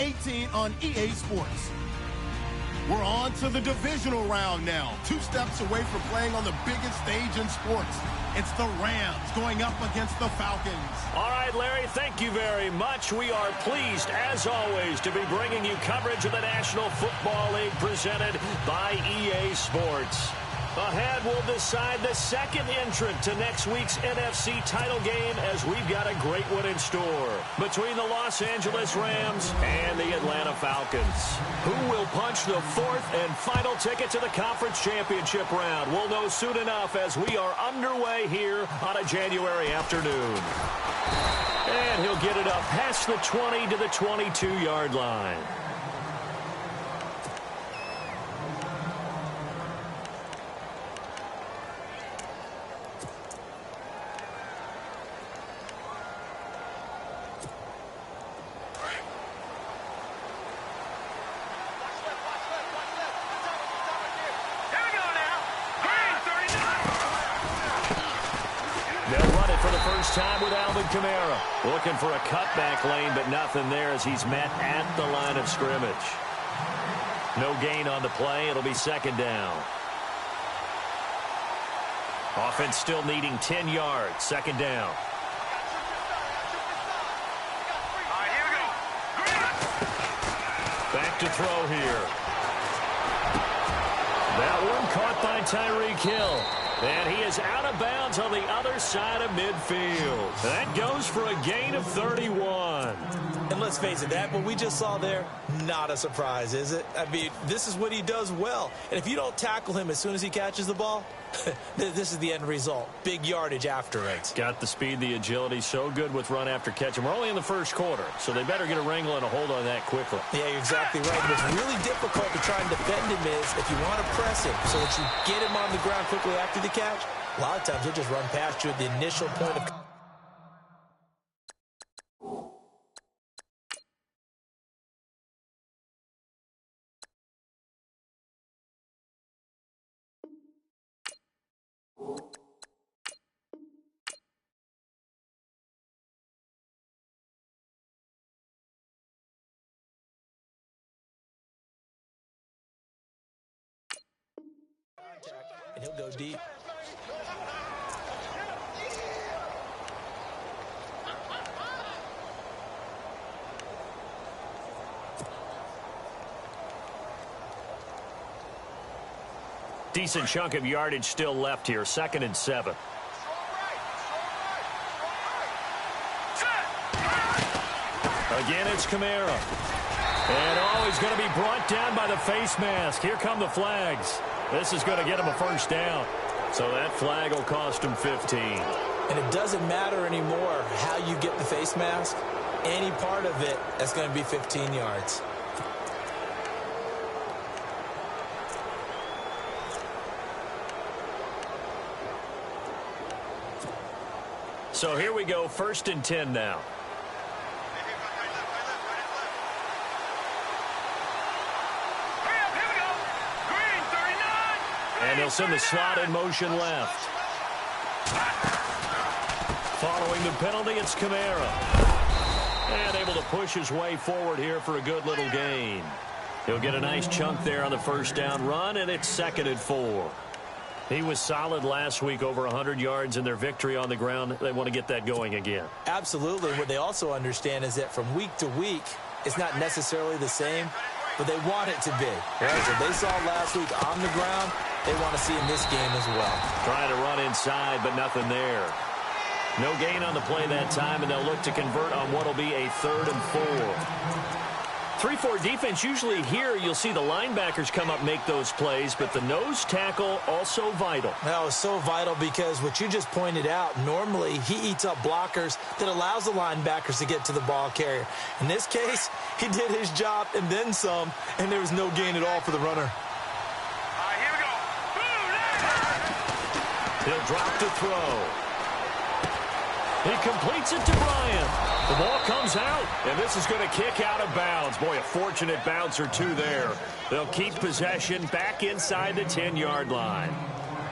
18 on EA Sports. We're on to the divisional round now. 2 steps away from playing on the biggest stage in sports. It's the Rams going up against the Falcons. All right, Larry, thank you very much. We are pleased, as always, to be bringing you coverage of the National Football League presented by EA Sports. Ahead, we'll decide the second entrant to next week's NFC title game as we've got a great one in store between the Los Angeles Rams and the Atlanta Falcons. Who will punch the 4th and final ticket to the conference championship round? We'll know soon enough as we are underway here on a January afternoon. And he'll get it up past the 20 to the 22-yard line. Time with Alvin Kamara. Looking for a cutback lane, but nothing there as he's met at the line of scrimmage. No gain on the play. It'll be second down. Offense still needing 10 yards. Second down. All right, here we go. Back to throw here. That one caught by Tyreek Hill. And he is out of bounds on the other side of midfield. That goes for a gain of 31. And let's face it, that what we just saw there, not a surprise, is it? I mean, this is what he does well. And if you don't tackle him as soon as he catches the ball, this is the end result. Big yardage after it. Got the speed, the agility, so good with run after catch. And we're only in the first quarter, so they better get a wrangle and a hold on that quickly. Yeah, you're exactly right. What's really difficult to try and defend him is if you want to press him so that you get him on the ground quickly after the catch, a lot of times he'll just run past you at the initial point of contact, and he'll go deep. Decent chunk of yardage still left here. 2nd and 7. Again, it's Kamara. And he's going to be brought down by the face mask. Here come the flags. This is going to get him a first down. So that flag will cost him 15. And it doesn't matter anymore how you get the face mask. Any part of it, that's going to be 15 yards. So here we go, 1st and 10 now. And they'll send the slot in motion left. Following the penalty, it's Kamara. And able to push his way forward here for a good little gain. He'll get a nice chunk there on the first down run, and it's 2nd and 4. He was solid last week, over 100 yards in their victory on the ground. They want to get that going again. Absolutely. What they also understand is that from week to week, it's not necessarily the same, but they want it to be. Right? So they saw last week on the ground, they want to see in this game as well. Trying to run inside, but nothing there. No gain on the play that time, and they'll look to convert on what will be a 3rd and 4. 3-4 defense, usually here you'll see the linebackers come up, make those plays, but the nose tackle also vital. That was so vital because what you just pointed out, normally he eats up blockers that allows the linebackers to get to the ball carrier. In this case, he did his job and then some, and there was no gain at all for the runner. All right, here we go. He'll drop to throw. He completes it to Bryant. The ball comes out, and this is going to kick out of bounds. Boy, a fortunate bounce or two there. They'll keep possession back inside the 10-yard line.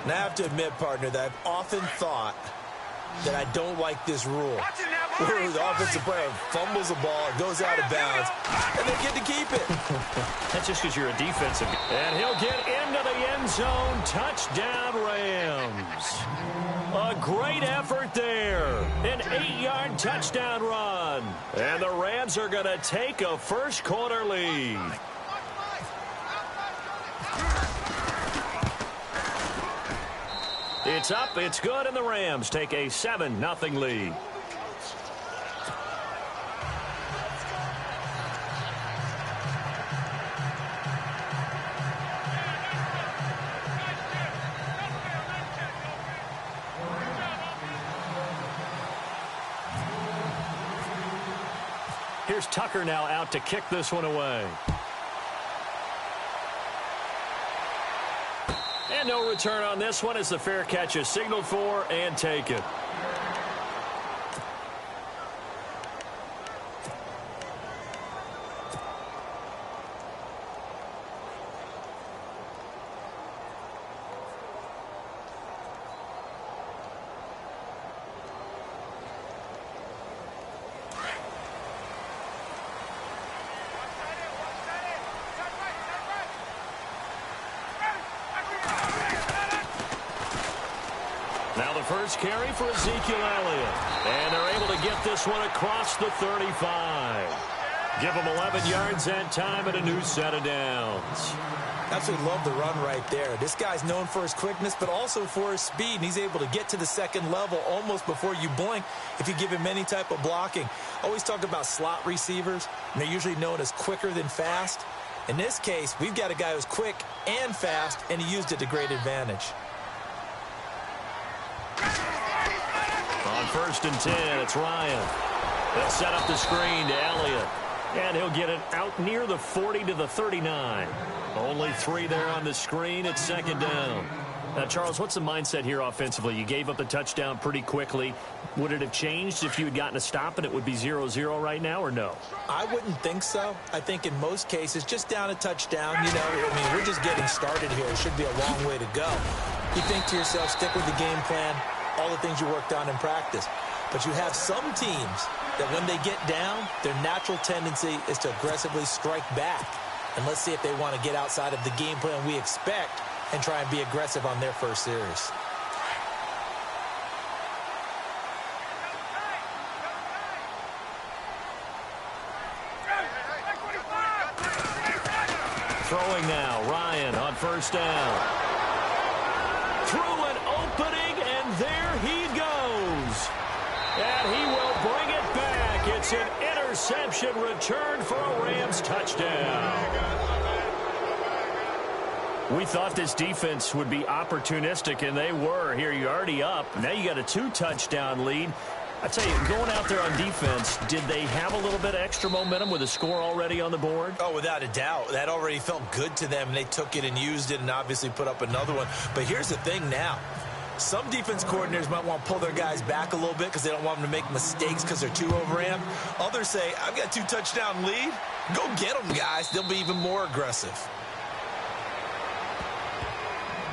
Now I have to admit, partner, that I've often thought that I don't like this rule, where the offensive player fumbles the ball, it goes out of bounds, and they get to keep it. That's just because you're a defensive. And he'll get into the end zone. Touchdown, Rams. A great effort there. An 8-yard touchdown run. And the Rams are going to take a first-quarter lead. It's up, it's good, and the Rams take a 7-0 lead. Here's Tucker now out to kick this one away. And no return on this one as the fair catch is signaled for and taken. Now the first carry for Ezekiel Elliott. And they're able to get this one across the 35. Give them 11 yards that time and a new set of downs. Absolutely love the run right there. This guy's known for his quickness, but also for his speed. And he's able to get to the second level almost before you blink if you give him any type of blocking. Always talk about slot receivers, and they're usually known as quicker than fast. In this case, we've got a guy who's quick and fast, and he used it to great advantage. On 1st and 10, it's Ryan. They'll set up the screen to Elliott. And he'll get it out near the 40 to the 39. Only 3 there on the screen. It's 2nd down. Now, Charles, what's the mindset here offensively? You gave up the touchdown pretty quickly. Would it have changed if you had gotten a stop and it would be 0-0 right now, or no? I wouldn't think so. I think in most cases, just down a touchdown, you know, I mean, we're just getting started here. It should be a long way to go. You think to yourself, stick with the game plan, all the things you worked on in practice. But you have some teams that when they get down, their natural tendency is to aggressively strike back. And let's see if they want to get outside of the game plan we expect and try and be aggressive on their first series. Throwing now, Ryan on 1st down. Through an opening, and there he goes. And he will bring it back. It's an interception return for a Rams touchdown. We thought this defense would be opportunistic, and they were. Here, you're already up. Now you got a 2-touchdown lead. I tell you, going out there on defense, did they have a little bit of extra momentum with a score already on the board? Oh, without a doubt. That already felt good to them, and they took it and used it and obviously put up another one. But here's the thing now. Some defense coordinators might want to pull their guys back a little bit because they don't want them to make mistakes because they're too overamped. Others say, I've got a 2-touchdown lead. Go get them, guys. They'll be even more aggressive.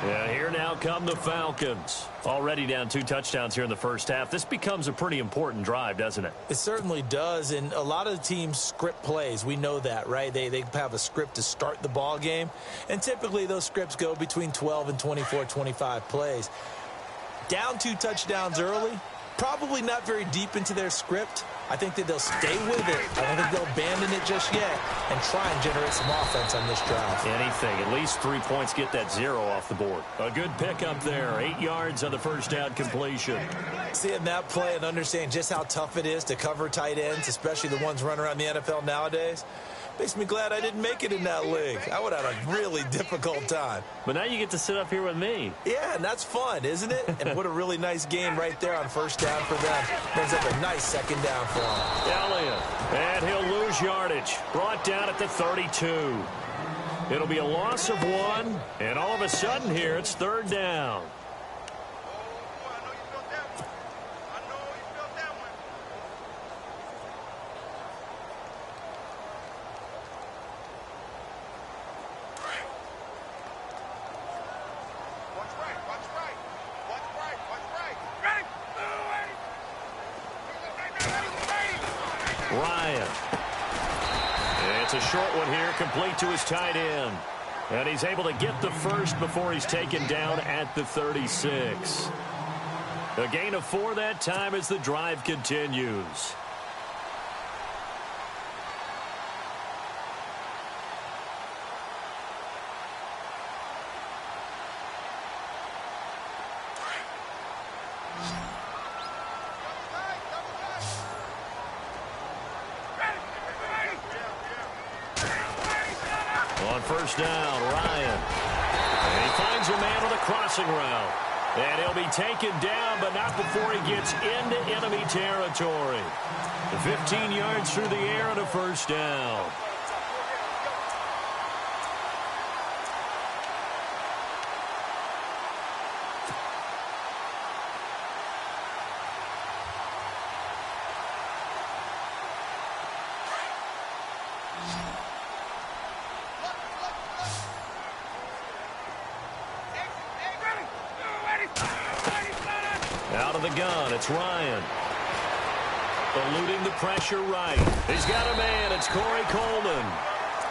Yeah, here now come the Falcons. Already down 2 touchdowns here in the first half. This becomes a pretty important drive, doesn't it? It certainly does, and a lot of the teams script plays. We know that, right? They have a script to start the ball game, and typically those scripts go between 12 and 24, 25 plays. Down 2 touchdowns early, probably not very deep into their script. I think that they'll stay with it. I don't think they'll abandon it just yet and try and generate some offense on this drive. Anything. At least 3 points, get that 0 off the board. A good pickup there. 8 yards on the first down completion. Seeing that play and understanding just how tough it is to cover tight ends, especially the ones running around the NFL nowadays, makes me glad I didn't make it in that league. I would have had a really difficult time. But now you get to sit up here with me. Yeah, and that's fun, isn't it? And what a really nice game right there on 1st down for them. Brings up a nice 2nd down for him. Elliott, and he'll lose yardage. Brought down at the 32. It'll be a loss of 1, and all of a sudden here it's 3rd down. a short one here, complete to his tight end. And he's able to get the first before he's taken down at the 36. A gain of 4 that time as the drive continues. On first down, Ryan. And he finds a man on the crossing route. And he'll be taken down, but not before he gets into enemy territory. 15 yards through the air and a first down. Out of the gun, it's Ryan. Eluding the pressure right. He's got a man, it's Corey Coleman.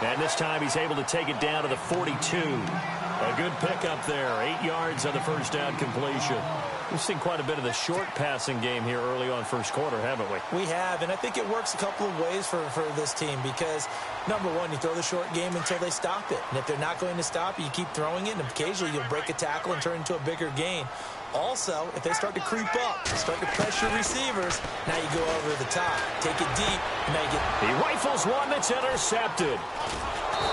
And this time he's able to take it down to the 42. A good pickup there, 8 yards on the first down completion. We've seen quite a bit of the short passing game here early on first quarter, haven't we? We have, and I think it works a couple of ways for this team because, number one, you throw the short game until they stop it. And if they're not going to stop it, you keep throwing it, and occasionally you'll break a tackle and turn into a bigger gain. Also, if they start to creep up, start to pressure receivers, now you go over the top, take it deep, and now you get... He rifles one that's intercepted.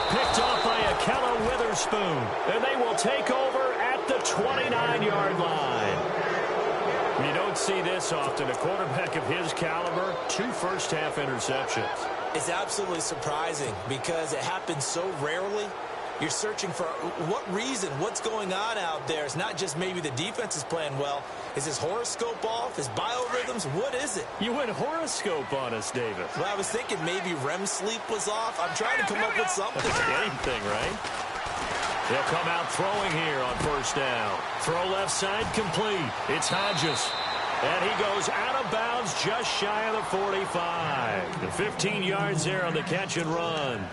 Picked off by Akella Witherspoon. And they will take over at the 29-yard line. You don't see this often. A quarterback of his caliber, 2 first-half interceptions. It's absolutely surprising because it happens so rarely. You're searching for what reason, what's going on out there. It's not just maybe the defense is playing well. Is his horoscope off? His biorhythms? What is it? You went horoscope on us, David. Well, I was thinking maybe REM sleep was off. I'm trying to come up with something. Anything, right? He'll come out throwing here on first down. Throw left side complete. It's Hodges. And he goes out of bounds just shy of the 45. The 15 yards there on the catch and run.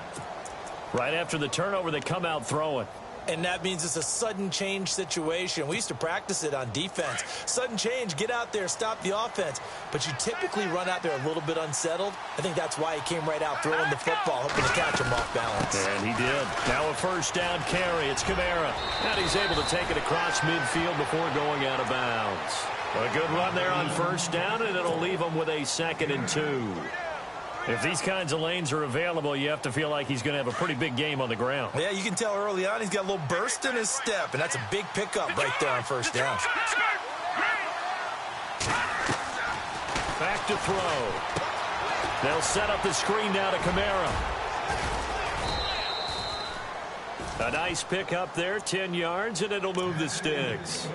Right after the turnover, they come out throwing. And that means it's a sudden change situation. We used to practice it on defense. Sudden change, get out there, stop the offense. But you typically run out there a little bit unsettled. I think that's why he came right out throwing the football, hoping to catch him off balance. And he did. Now a first down carry. It's Kamara. And he's able to take it across midfield before going out of bounds. A good run there on first down, and it'll leave him with a 2nd and 2. If these kinds of lanes are available, you have to feel like he's going to have a pretty big game on the ground. Yeah, you can tell early on he's got a little burst in his step, and that's a big pickup right there on first down. Back to throw. They'll set up the screen now to Kamara. A nice pickup there, 10 yards, and it'll move the sticks.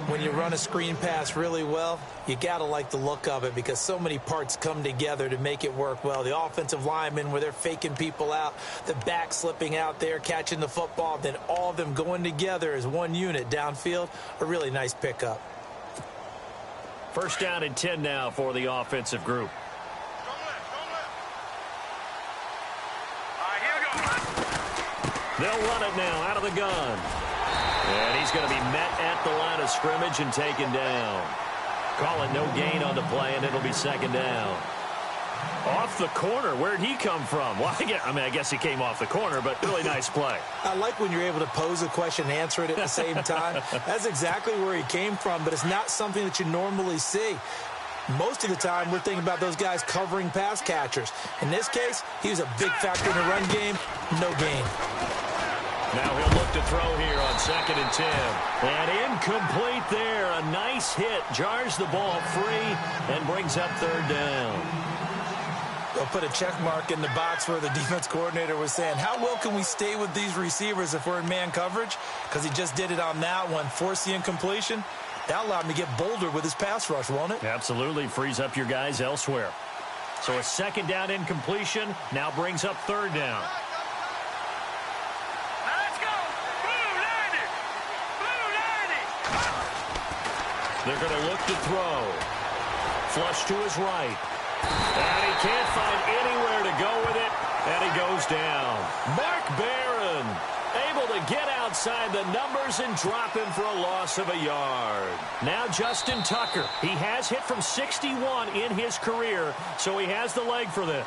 When you run a screen pass really well, you got to like the look of it because so many parts come together to make it work well. The offensive linemen, where they're faking people out, the back slipping out there, catching the football, then all of them going together as one unit downfield. A really nice pickup. First down and 10 now for the offensive group. They'll run it now out of the gun. And he's going to be met at the line of scrimmage and taken down. Call it no gain on the play, and it'll be 2nd down. Off the corner. Where'd he come from? Well, I guess he came off the corner, but really nice play. I like when you're able to pose a question and answer it at the same time. That's exactly where he came from, but it's not something that you normally see. Most of the time, we're thinking about those guys covering pass catchers. In this case, he was a big factor in the run game. No gain. Now he'll look to throw here on 2nd and 10. And incomplete there. A nice hit. Jars the ball free and brings up 3rd down. They'll put a check mark in the box where the defense coordinator was saying, how well can we stay with these receivers if we're in man coverage? Because he just did it on that one. Force the incompletion. That allowed him to get bolder with his pass rush, won't it? Absolutely. Frees up your guys elsewhere. So a 2nd down incompletion now brings up 3rd down. They're going to look to throw. Flush to his right. And he can't find anywhere to go with it. And he goes down. Mark Barron able to get outside the numbers and drop him for a loss of a yard. Now Justin Tucker. He has hit from 61 in his career, so he has the leg for this.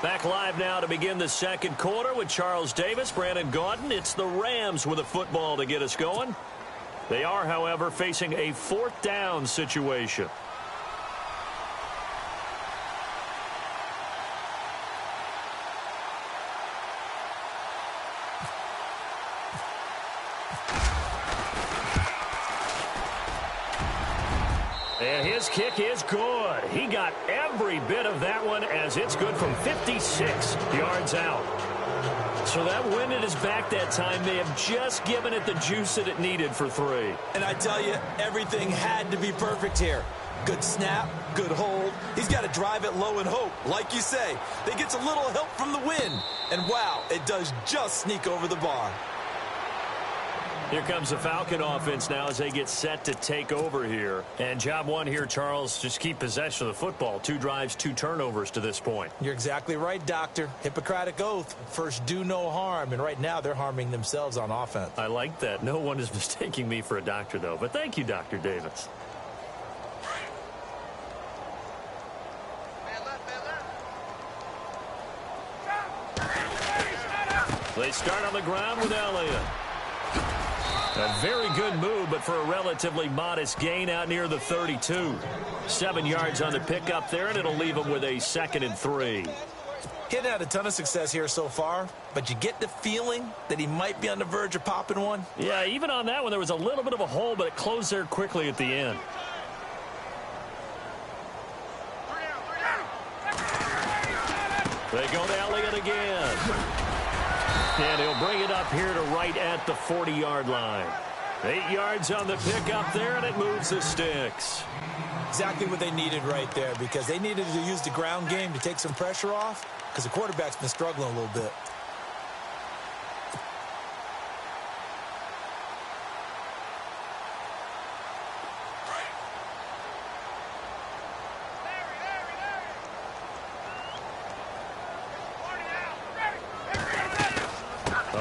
Back live now to begin the second quarter with Charles Davis, Brandon Gaudin. It's the Rams with a football to get us going. They are, however, facing a fourth down situation. And his kick is good. He got every bit of that one as it's good from 56 yards out. So that wind at his back that time may have just given it the juice that it needed for 3. And I tell you, everything had to be perfect here. Good snap, good hold. He's got to drive it low and hope. Like you say, that gets a little help from the wind. And wow, it does just sneak over the bar. Here comes the Falcon offense now as they get set to take over here. And job one here, Charles, just keep possession of the football. 2 drives, 2 turnovers to this point. You're exactly right, Doctor. Hippocratic oath. First, do no harm. And right now, they're harming themselves on offense. I like that. No one is mistaking me for a doctor, though. But thank you, Dr. Davis. They start on the ground with Elliott. A very good move, but for a relatively modest gain out near the 32. 7 yards on the pickup there, and it'll leave him with a 2nd and 3. He hadn't had a ton of success here so far, but you get the feeling that he might be on the verge of popping one. Yeah, even on that one, there was a little bit of a hole, but it closed there quickly at the end. They go to Elliott again. And he'll bring it up here to right at the 40-yard line. 8 yards on the pickup there, and it moves the sticks. Exactly what they needed right there, because they needed to use the ground game to take some pressure off, because the quarterback's been struggling a little bit.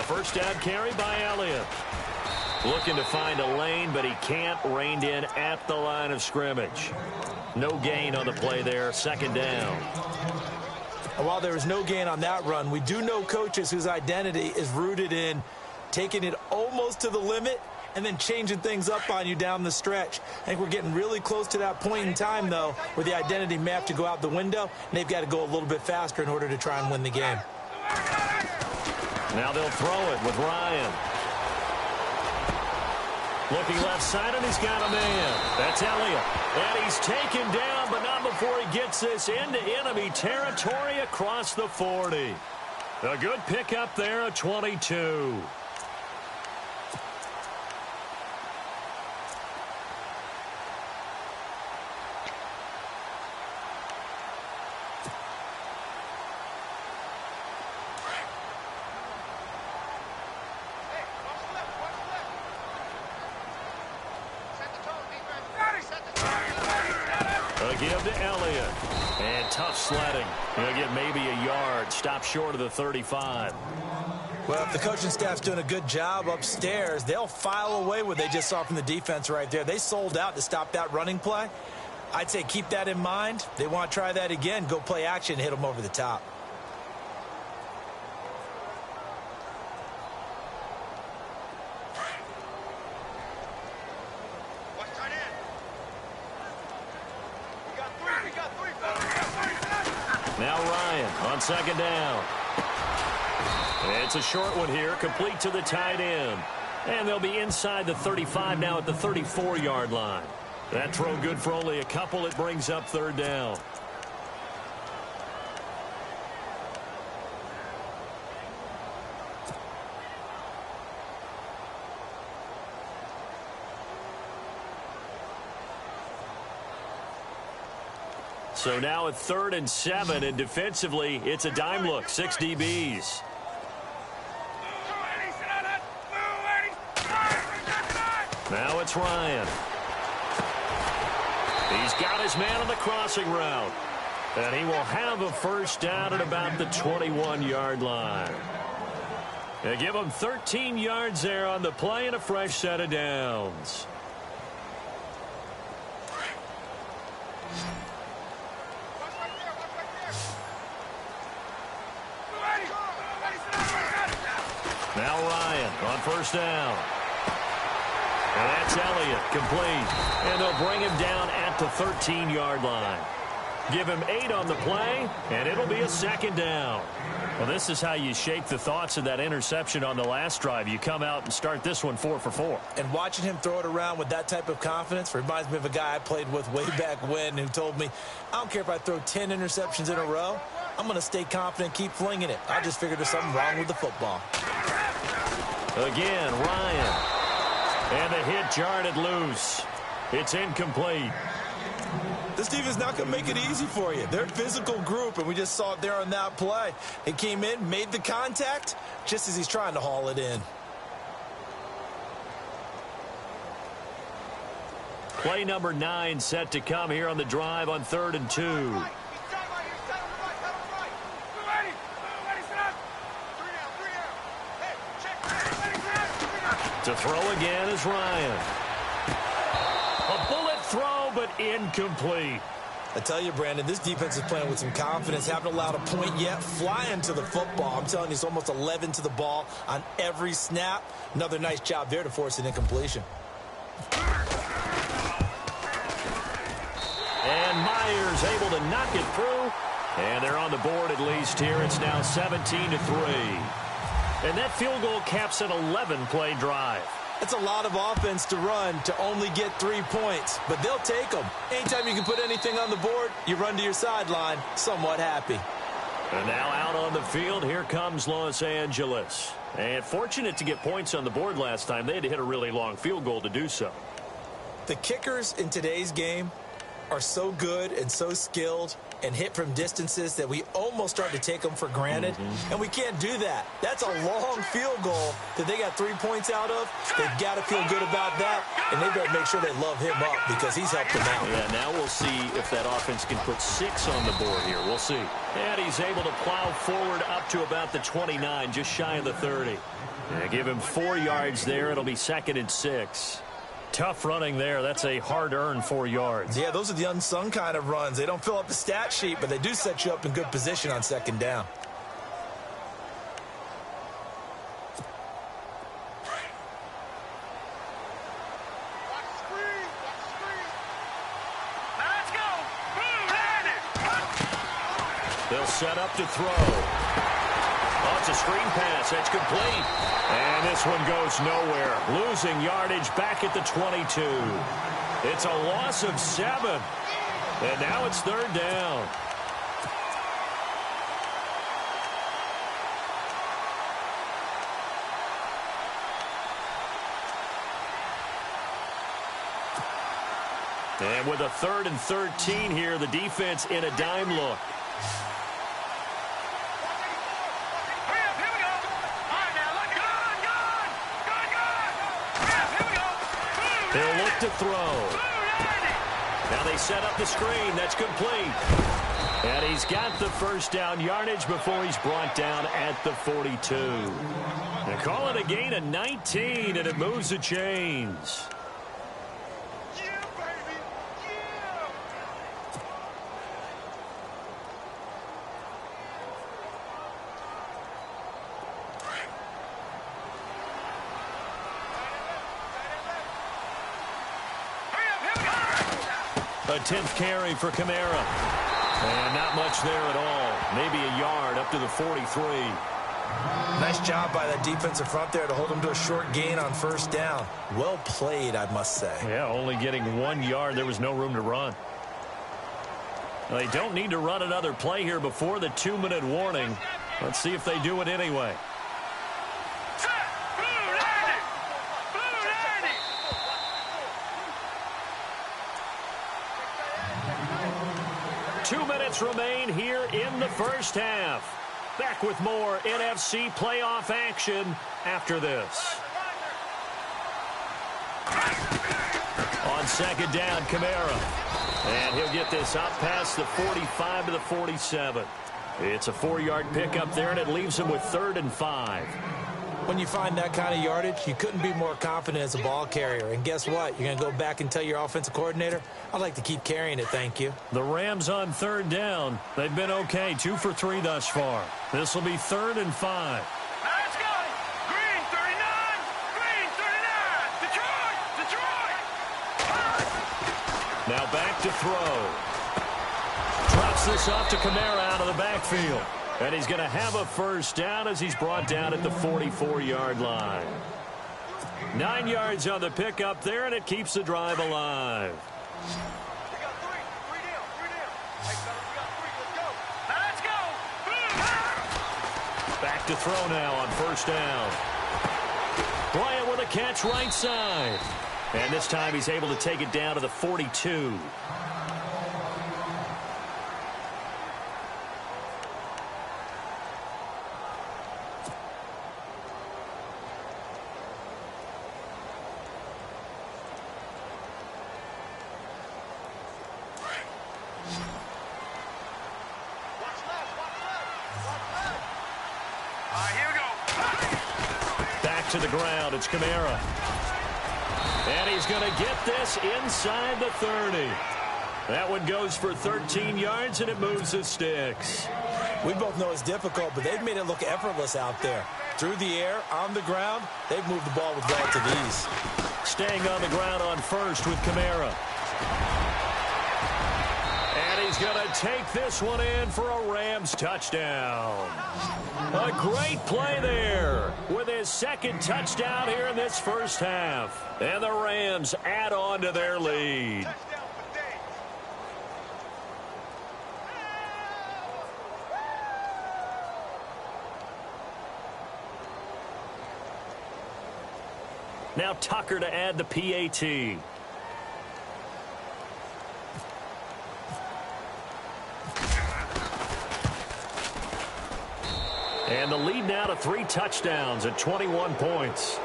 First down carry by Elliott. Looking to find a lane, but he can't. Reined in at the line of scrimmage. No gain on the play there. 2nd down. And while there was no gain on that run, we do know coaches whose identity is rooted in taking it almost to the limit and then changing things up on you down the stretch. I think we're getting really close to that point in time, though, where the identity may have to go out the window, and they've got to go a little bit faster in order to try and win the game. Now they'll throw it with Ryan. Looking left side, and he's got a man. That's Elliott. And he's taken down, but not before he gets this into enemy territory across the 40. A good pickup there at 22. Give to Elliott. And tough sledding. He'll get maybe a yard. Stop short of the 35. Well, if the coaching staff's doing a good job upstairs, they'll file away what they just saw from the defense right there. They sold out to stop that running play. I'd say keep that in mind. They want to try that again. Go play action and hit them over the top. Now Ryan on 2nd down. It's a short one here, complete to the tight end. And they'll be inside the 35 now at the 34-yard line. That throw good for only a couple. It brings up 3rd down. So now at 3rd and 7, and defensively, it's a dime look. 6 DBs. Now it's Ryan. He's got his man on the crossing route. And he will have a first down at about the 21-yard line. They give him 13 yards there on the play and a fresh set of downs. Now Ryan on first down. And that's Elliott, complete. And they'll bring him down at the 13-yard line. Give him 8 on the play, and it'll be a second down. Well, this is how you shape the thoughts of that interception on the last drive. You come out and start this one 4 for 4. And watching him throw it around with that type of confidence reminds me of a guy I played with way back when who told me, I don't care if I throw 10 interceptions in a row. I'm going to stay confident, keep flinging it. I just figured there's something wrong with the football. Again, Ryan. And the hit jarred it loose. It's incomplete. This defense not going to make it easy for you. They're a physical group, and we just saw it there on that play. It came in, made the contact, just as he's trying to haul it in. Play number 9 set to come here on the drive on 3rd and 2. To throw again is Ryan. A bullet throw, but incomplete. I tell you, Brandon, this defense is playing with some confidence. Haven't allowed a point yet. Flying to the football. I'm telling you, it's almost 11 to the ball on every snap. Another nice job there to force an incompletion. And Myers able to knock it through. And they're on the board at least here. It's now 17-3. And that field goal caps an 11-play drive. It's a lot of offense to run to only get 3 points, but they'll take them. Anytime you can put anything on the board, you run to your sideline, somewhat happy. And now out on the field, here comes Los Angeles. And fortunate to get points on the board last time. They had to hit a really long field goal to do so. The kickers in today's game are so good and so skilled and hit from distances that we almost start to take them for granted, and we can't do that. That's a long field goal that they got 3 points out of. They've got to feel good about that, and they better make sure they love him up because he's helped them out. Yeah, now we'll see if that offense can put 6 on the board here. We'll see. And he's able to plow forward up to about the 29, just shy of the 30. Yeah, give him 4 yards there. It'll be 2nd and 6. Tough running there. That's a hard-earned 4 yards. Yeah, those are the unsung kind of runs. They don't fill up the stat sheet, but they do set you up in good position on 2nd down. They'll set up to throw. Oh, it's a screen pass. That's complete. And this one goes nowhere. Losing yardage back at the 22. It's a loss of 7. And now it's 3rd down. And with a 3rd and 13 here, the defense in a dime look. They'll look to throw. Now they set up the screen. That's complete. And he's got the first down yardage before he's brought down at the 42. They call it a gain of 19, and it moves the chains. A 10th carry for Kamara. And not much there at all. Maybe a yard up to the 43. Nice job by that defensive front there to hold them to a short gain on 1st down. Well played, I must say. Yeah, only getting 1 yard. There was no room to run. Well, they don't need to run another play here before the 2-minute warning. Let's see if they do it anyway. Remain here in the first half. Back with more NFC playoff action after this. On 2nd down, Kamara. And he'll get this up past the 45 to the 47. It's a 4-yard pickup there, and it leaves him with 3rd and 5. When you find that kind of yardage, you couldn't be more confident as a ball carrier. And guess what? You're going to go back and tell your offensive coordinator, I'd like to keep carrying it, thank you. The Rams on 3rd down. They've been okay, 2 for 3 thus far. This will be 3rd and 5. Let's go. Green 39. Green 39. Detroit. Now back to throw. Drops this off to Kamara out of the backfield. And he's going to have a 1st down as he's brought down at the 44-yard line. 9 yards on the pickup there, and it keeps the drive alive. We got 3. 3 down. 3 down. Hey, fellas, we got 3. Let's go. Back to throw now on 1st down. Bryant with a catch right side. And this time he's able to take it down to the 42. To the ground, it's Kamara. And he's going to get this inside the 30. That one goes for 13 yards, and it moves the sticks. We both know it's difficult, but they've made it look effortless out there. Through the air, on the ground, they've moved the ball with relative ease. Staying on the ground on 1st with Kamara. And he's going to take this one in for a Rams touchdown. A great play there with his 2nd touchdown here in this 1st half. And the Rams add on to their lead. Now Tucker to add the PAT. And the lead now to 3 touchdowns at 21 points.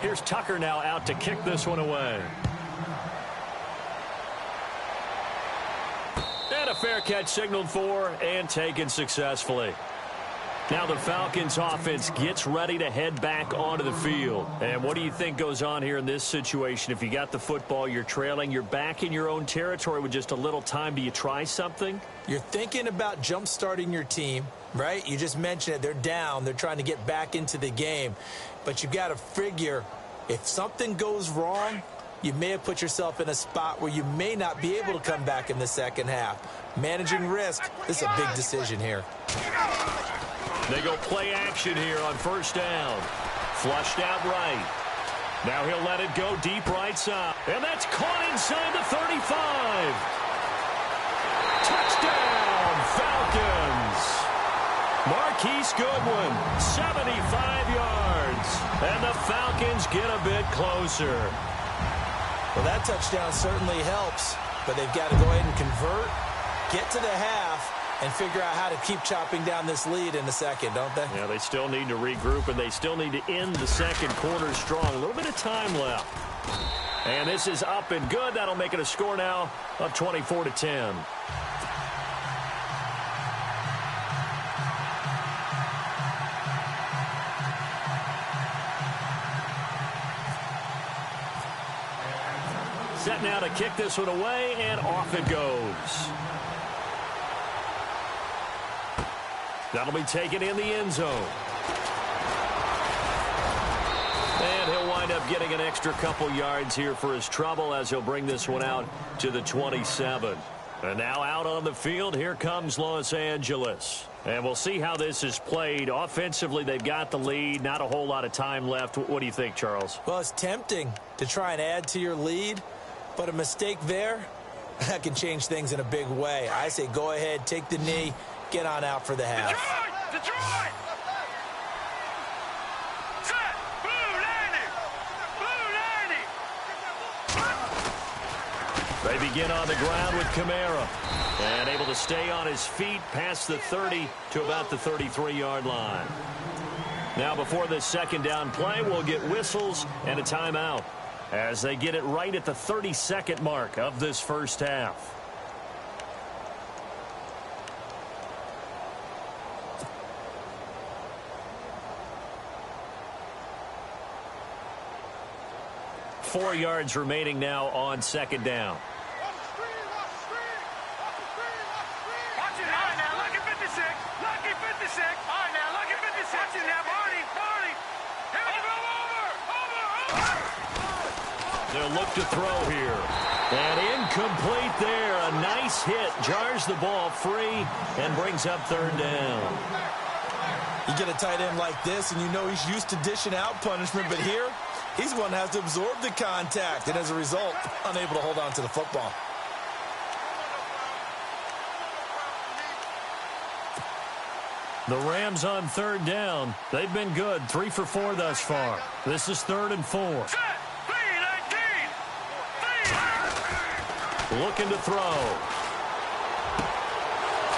Here's Tucker now out to kick this one away. And a fair catch signaled for and taken successfully. Now the Falcons offense gets ready to head back onto the field. And what do you think goes on here in this situation? If you got the football, you're trailing, you're back in your own territory with just a little time. Do you try something? You're thinking about jump-starting your team, right? You just mentioned it. They're down. They're trying to get back into the game. But you got to figure if something goes wrong, you may have put yourself in a spot where you may not be able to come back in the 2nd half. Managing risk, this is a big decision here. They go play action here on 1st down. Flushed out right. Now he'll let it go deep right side. And that's caught inside the 35. Touchdown, Falcons. Marquise Goodwin, 75 yards. And the Falcons get a bit closer. Well, that touchdown certainly helps, but they've got to go ahead and convert, get to the half, and figure out how to keep chopping down this lead in the 2nd, don't they? Yeah, they still need to regroup, and they still need to end the 2nd quarter strong. A little bit of time left. And this is up and good. That'll make it a score now of 24-10. Set now to kick this one away, and off it goes. That'll be taken in the end zone. And he'll wind up getting an extra couple yards here for his trouble as he'll bring this one out to the 27. And now out on the field, here comes Los Angeles. And we'll see how this is played. Offensively, they've got the lead. Not a whole lot of time left. What do you think, Charles? Well, it's tempting to try and add to your lead, but a mistake there, that can change things in a big way. I say go ahead, take the knee, get on out for the half. Detroit! Set! Blue Lanny! They begin on the ground with Kamara. And able to stay on his feet past the 30 to about the 33-yard line. Now before this second down play, we'll get whistles and a timeout as they get it right at the 32nd mark of this first half. Four yards remaining now on second down. They'll look to throw here. And incomplete there. A nice hit. Jars the ball free and brings up third down. You get a tight end like this, and you know he's used to dishing out punishment, but here, he's the one that has to absorb the contact, and as a result, unable to hold on to the football. The Rams on third down. They've been good. 3 for 4 thus far. This is 3rd and 4. Looking to throw.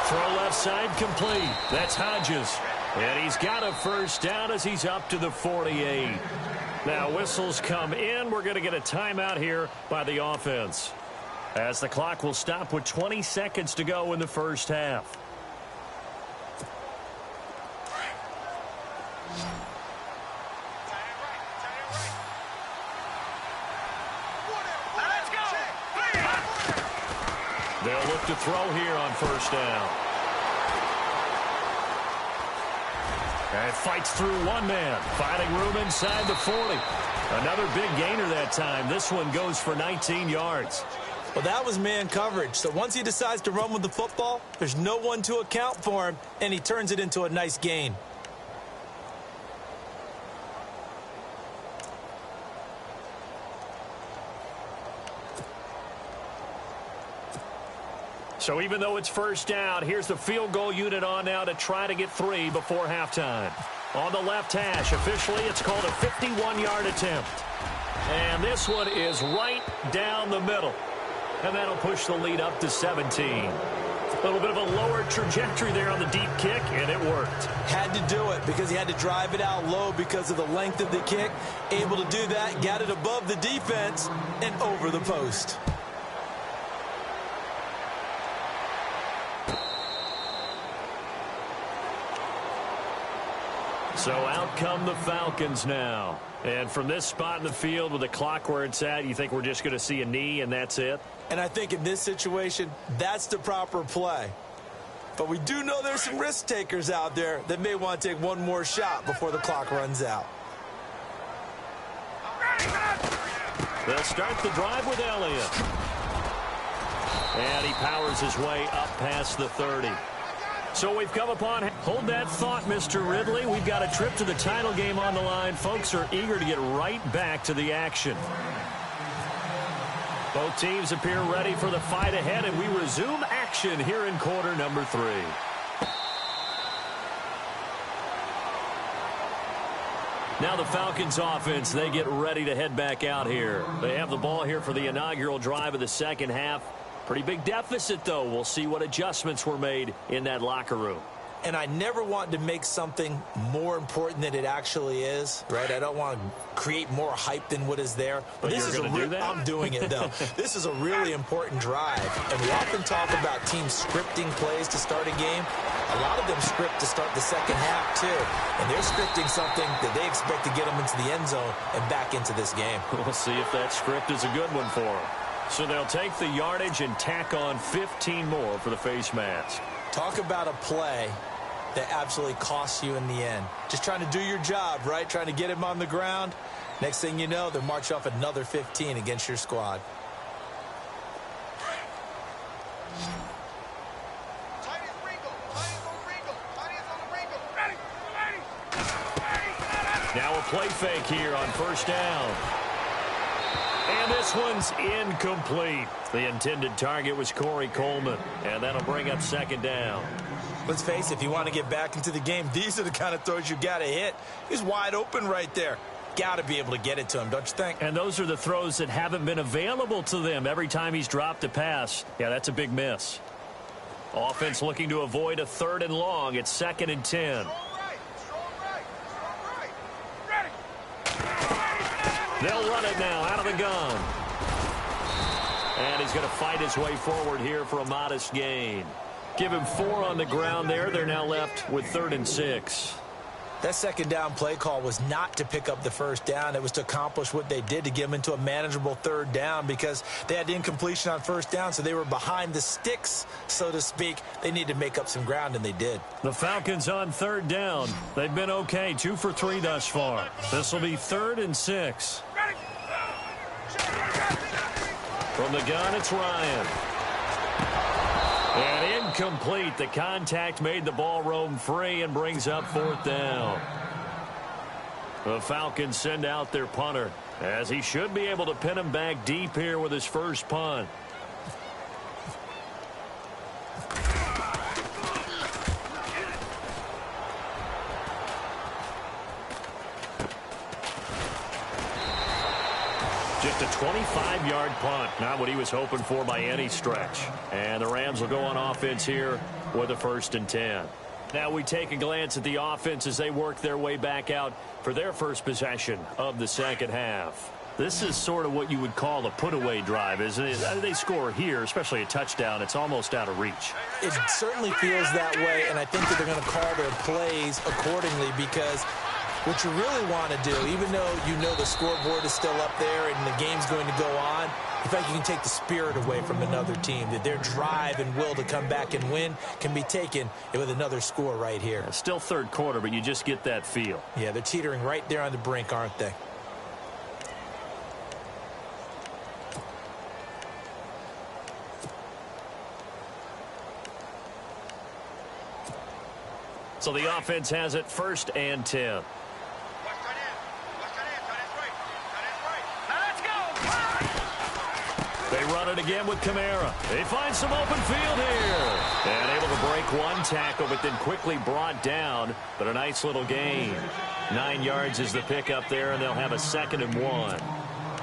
Throw left side complete. That's Hodges. And he's got a first down as he's up to the 48. Now whistles come in. We're going to get a timeout here by the offense, as the clock will stop with 20 seconds to go in the first half. They'll look to throw here on first down. And fights through one man, finding room inside the 40. Another big gainer that time. This one goes for 19 yards. Well, that was man coverage. So once he decides to run with the football, there's no one to account for him, and he turns it into a nice gain. So even though it's first down, here's the field goal unit on now to try to get 3 before halftime. On the left hash, officially it's called a 51-yard attempt. And this one is right down the middle. And that'll push the lead up to 17. A little bit of a lower trajectory there on the deep kick, and it worked. Had to do it because he had to drive it out low because of the length of the kick. Able to do that, got it above the defense and over the post. So out come the Falcons now. And from this spot in the field with the clock where it's at, you think we're just going to see a knee and that's it? And I think in this situation, that's the proper play. But we do know there's some risk takers out there that may want to take one more shot before the clock runs out. They'll start the drive with Elliott. And he powers his way up past the 30. So we've come upon, hold that thought, Mr. Ridley. We've got a trip to the title game on the line. Folks are eager to get right back to the action. Both teams appear ready for the fight ahead, and we resume action here in quarter number 3. Now the Falcons offense, they get ready to head back out here. They have the ball here for the inaugural drive of the second half. Pretty big deficit, though. We'll see what adjustments were made in that locker room. And I never want to make something more important than it actually is, right? I don't want to create more hype than what is there. But this is I'm doing it, though. This is a really important drive. And we often talk about teams scripting plays to start a game. A lot of them script to start the second half, too. And they're scripting something that they expect to get them into the end zone and back into this game. We'll see if that script is a good one for them. So they'll take the yardage and tack on 15 more for the face mask. Talk about a play that absolutely costs you in the end. Just trying to do your job, right? Trying to get him on the ground. Next thing you know, they'll march off another 15 against your squad. Now a play fake here on first down. And this one's incomplete. The intended target was Corey Coleman, and that'll bring up second down. Let's face it, if you want to get back into the game, these are the kind of throws you got to hit. He's wide open right there. Got to be able to get it to him, don't you think? And those are the throws that haven't been available to them every time he's dropped a pass. Yeah, that's a big miss. Offense looking to avoid a 3rd and long. It's 2nd and 10. They'll run it now out of the gun. And he's going to fight his way forward here for a modest gain. Give him 4 on the ground there. They're now left with 3rd and 6. That second down play call was not to pick up the first down. It was to accomplish what they did, to get them into a manageable 3rd down, because they had the incompletion on first down, so they were behind the sticks, so to speak. They needed to make up some ground, and they did. The Falcons on 3rd down. They've been okay, 2 for 3 thus far. This will be 3rd and 6. From the gun, it's Ryan. And incomplete. The contact made the ball roam free and brings up 4th down. The Falcons send out their punter, as he should be able to pin him back deep here with his first punt. Just a 25-yard punt. Not what he was hoping for by any stretch. And the Rams will go on offense here with a 1st and 10. Now we take a glance at the offense as they work their way back out for their first possession of the second half. This is sort of what you would call a put-away drive, isn't it? They score here, especially a touchdown. It's almost out of reach. It certainly feels that way, and I think that they're going to call their plays accordingly, because what you really want to do, even though you know the scoreboard is still up there and the game's going to go on, in fact, you can take the spirit away from another team, that their drive and will to come back and win can be taken with another score right here. It's still 3rd quarter, but you just get that feel. Yeah, they're teetering right there on the brink, aren't they? So the offense has it 1st and 10. They run it again with Kamara. They find some open field here. And able to break one tackle, but then quickly brought down. But a nice little gain. 9 yards is the pickup there, and they'll have a 2nd and 1.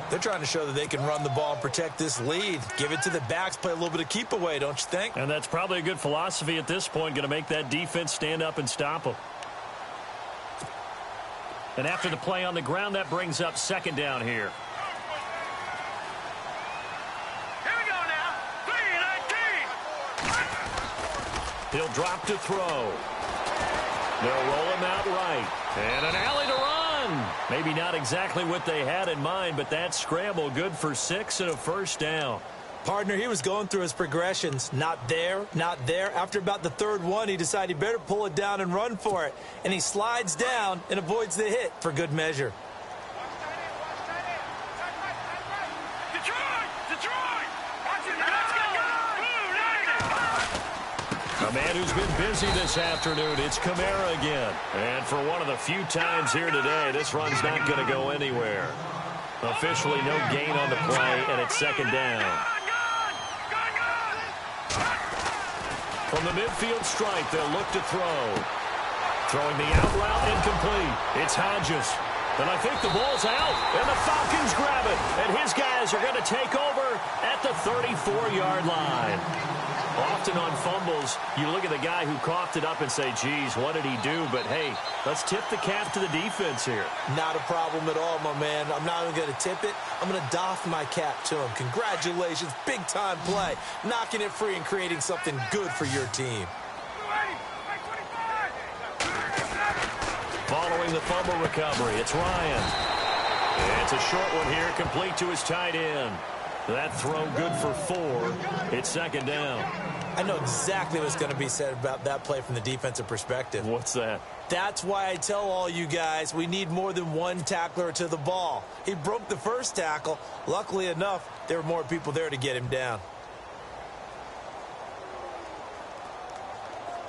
They're trying to show that they can run the ball and protect this lead. Give it to the backs, play a little bit of keep away, don't you think? And that's probably a good philosophy at this point, going to make that defense stand up and stop them. And after the play on the ground, that brings up 2nd down here. He'll drop to throw. They'll roll him out right. And an alley to run. Maybe not exactly what they had in mind, but that scramble good for 6 and a 1st down. Partner, he was going through his progressions. Not there, not there. After about the 3rd one, he decided he better pull it down and run for it. And he slides down and avoids the hit for good measure. A man who's been busy this afternoon, it's Kamara again. And for one of the few times here today, this run's not going to go anywhere. Officially no gain on the play, and it's 2nd down. From the midfield strike, they'll look to throw. Throwing the out route incomplete. It's Hodges. And I think the ball's out, and the Falcons grab it. And his guys are going to take over at the 34-yard line. Often on fumbles, you look at the guy who coughed it up and say, geez, what did he do? But, hey, let's tip the cap to the defense here. Not a problem at all, my man. I'm not even going to tip it. I'm going to doff my cap to him. Congratulations. Big-time play. Knocking it free and creating something good for your team. Following the fumble recovery, it's Ryan. It's a short one here, complete to his tight end. That throw good for 4. It's 2nd down. I know exactly what's going to be said about that play from the defensive perspective. What's that? That's why I tell all you guys we need more than one tackler to the ball. He broke the first tackle. Luckily enough, there were more people there to get him down.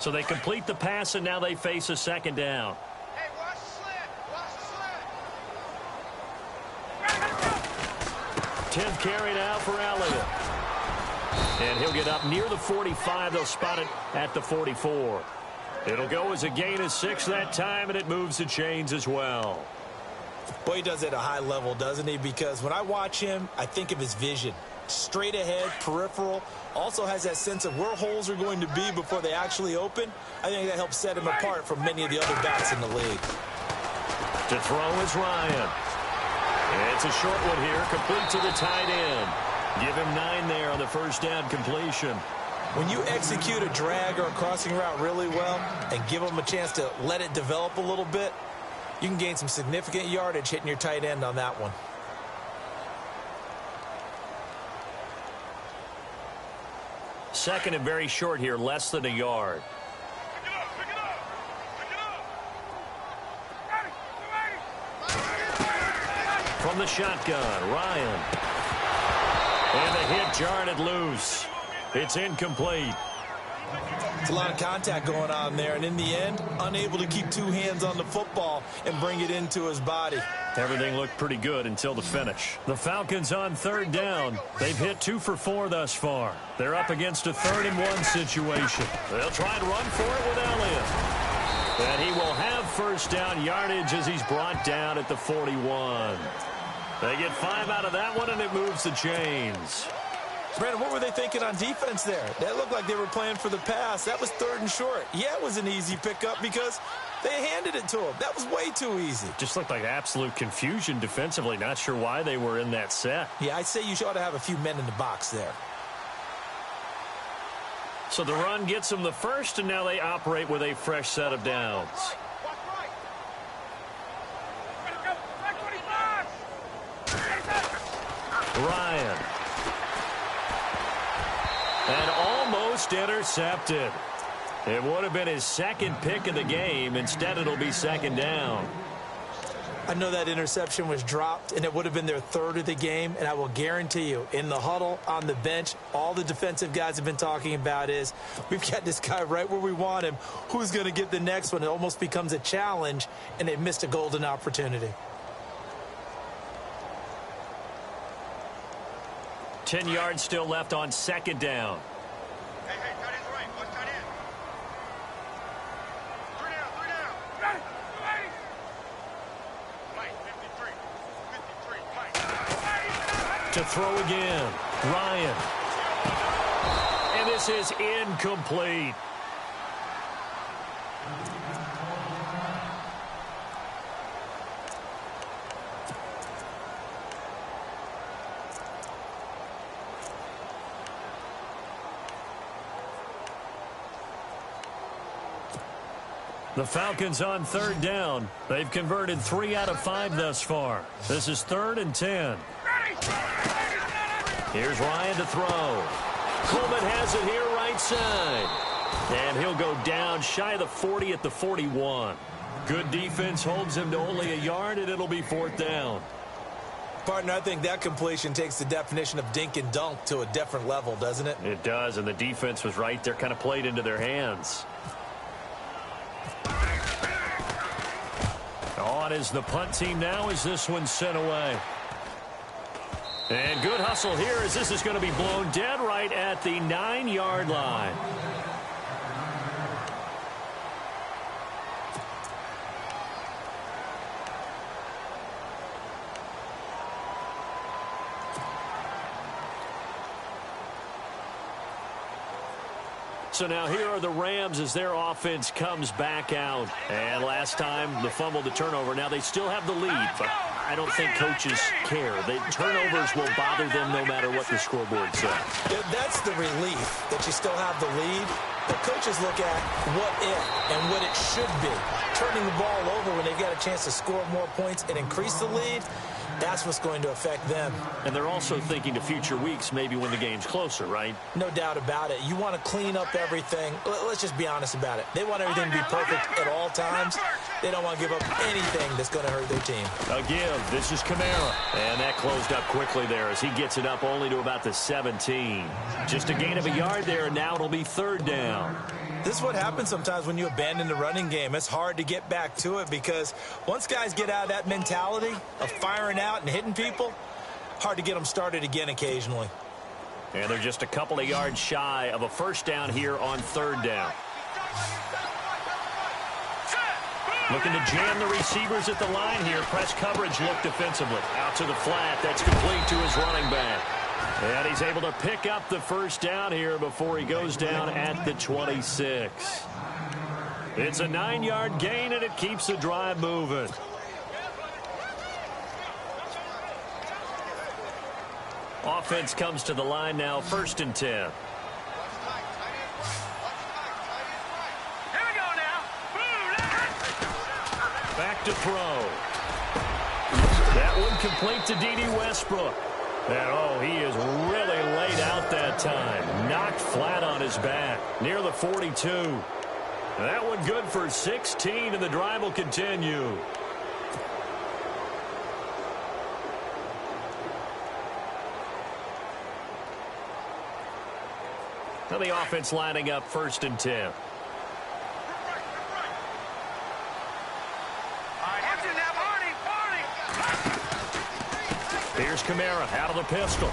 So they complete the pass, and now they face a 2nd down. Hey, watch the slant. Watch the slant. 10th carry now for Elliott. And he'll get up near the 45. They'll spot it at the 44. It'll go as a gain of 6 that time, and it moves the chains as well. Boy, he does it at a high level, doesn't he? Because when I watch him, I think of his vision. Straight ahead, peripheral, also has that sense of where holes are going to be before they actually open. I think that helps set him apart from many of the other backs in the league. To throw is Ryan. It's a short one here, complete to the tight end. Give him 9 there on the first down completion. When you execute a drag or a crossing route really well and give them a chance to let it develop a little bit, you can gain some significant yardage hitting your tight end on that one. Second and very short here, less than a yard. Pick it up. From the shotgun, Ryan. And the hit jarred it loose. It's incomplete. It's a lot of contact going on there, and in the end, unable to keep 2 hands on the football and bring it into his body. Everything looked pretty good until the finish. The Falcons on 3rd down. They've hit 2 for 4 thus far. They're up against a 3rd and 1 situation. They'll try and run for it with Elliott. And he will have first down yardage as he's brought down at the 41. They get 5 out of that one, and it moves the chains. Brandon, what were they thinking on defense there? That looked like they were playing for the pass. That was 3rd and short. Yeah, it was an easy pickup because they handed it to him. That was way too easy. Just looked like absolute confusion defensively. Not sure why they were in that set. Yeah, I'd say you ought to have a few men in the box there. So the run gets them the first, and now they operate with a fresh set of downs. Ryan. And almost intercepted. It would have been his 2nd pick of the game. Instead, it'll be 2nd down. I know that interception was dropped, and it would have been their 3rd of the game, and I will guarantee you, in the huddle, on the bench, all the defensive guys have been talking about is, we've got this guy right where we want him. Who's going to get the next one? It almost becomes a challenge, and they missed a golden opportunity. 10 yards still left on 2nd down. Hey, tight end's right. Watch tight end. 3 down. Got it. Mike, 53, Mike. To throw again, Ryan. And this is incomplete. The Falcons on 3rd down. They've converted 3 out of 5 thus far. This is 3rd and 10. Here's Ryan to throw. Coleman has it here right side. And he'll go down shy of the 40 at the 41. Good defense holds him to only a yard, and it'll be 4th down. Partner, I think that completion takes the definition of dink and dunk to a different level, doesn't it? It does, and the defense was right there, kind of played into their hands. On is the punt team now as this one's sent away. And good hustle here as this is going to be blown dead right at the 9-yard line. So now here are the Rams as their offense comes back out. And last time, the fumble, the turnover. Now they still have the lead, but I don't think coaches care. The turnovers will bother them no matter what the scoreboard says. Yeah, that's the relief that you still have the lead. The coaches look at what if and what it should be. Turning the ball over when they've got a chance to score more points and increase the lead, that's what's going to affect them. And they're also thinking to future weeks, maybe when the game's closer, right? No doubt about it. You want to clean up everything. Let's just be honest about it. They want everything to be perfect at all times. They don't want to give up anything that's going to hurt their team. Again, this is Kamara. And that closed up quickly there as he gets it up only to about the 17. Just a gain of a yard there, and now it'll be 3rd down. This is what happens sometimes when you abandon the running game. It's hard to get back to it because once guys get out of that mentality of firing out and hitting people, hard to get them started again occasionally. And they're just a couple of yards shy of a first down here on third down. Looking to jam the receivers at the line here. Press coverage look defensively. Out to the flat. That's complete to his running back. And he's able to pick up the first down here before he goes down at the 26. It's a 9-yard gain, and it keeps the drive moving. Offense comes to the line now, 1st and 10. Back to throw. That one complete to D.D. Westbrook. And, oh, he is really laid out that time. Knocked flat on his back near the 42. That one good for 16, and the drive will continue. Now the offense lining up 1st and 10. Here's Kamara out of the pistol.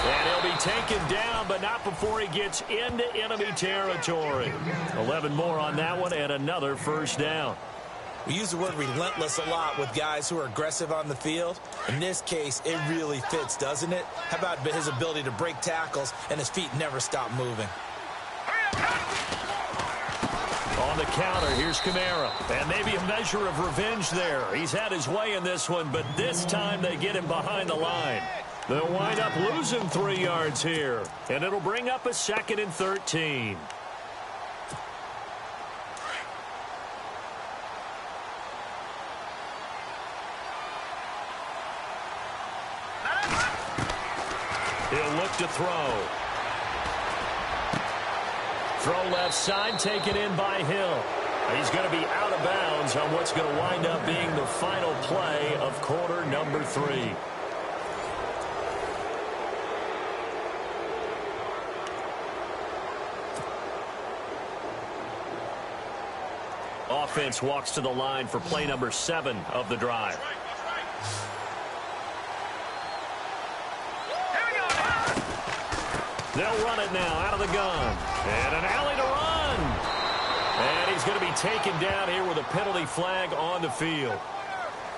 And he'll be taken down, but not before he gets into enemy territory. 11 more on that one, and another first down. We use the word relentless a lot with guys who are aggressive on the field. In this case, it really fits, doesn't it? How about his ability to break tackles and his feet never stop moving? On the counter, here's Kamara. And maybe a measure of revenge there. He's had his way in this one, but this time they get him behind the line. They'll wind up losing 3 yards here, and it'll bring up a 2nd and 13. He'll look to throw. Throw left side, taken in by Hill. He's going to be out of bounds on what's going to wind up being the final play of quarter number 3. Offense walks to the line for play number 7 of the drive. They'll run it now out of the gun. And an alley to run. And he's going to be taken down here with a penalty flag on the field.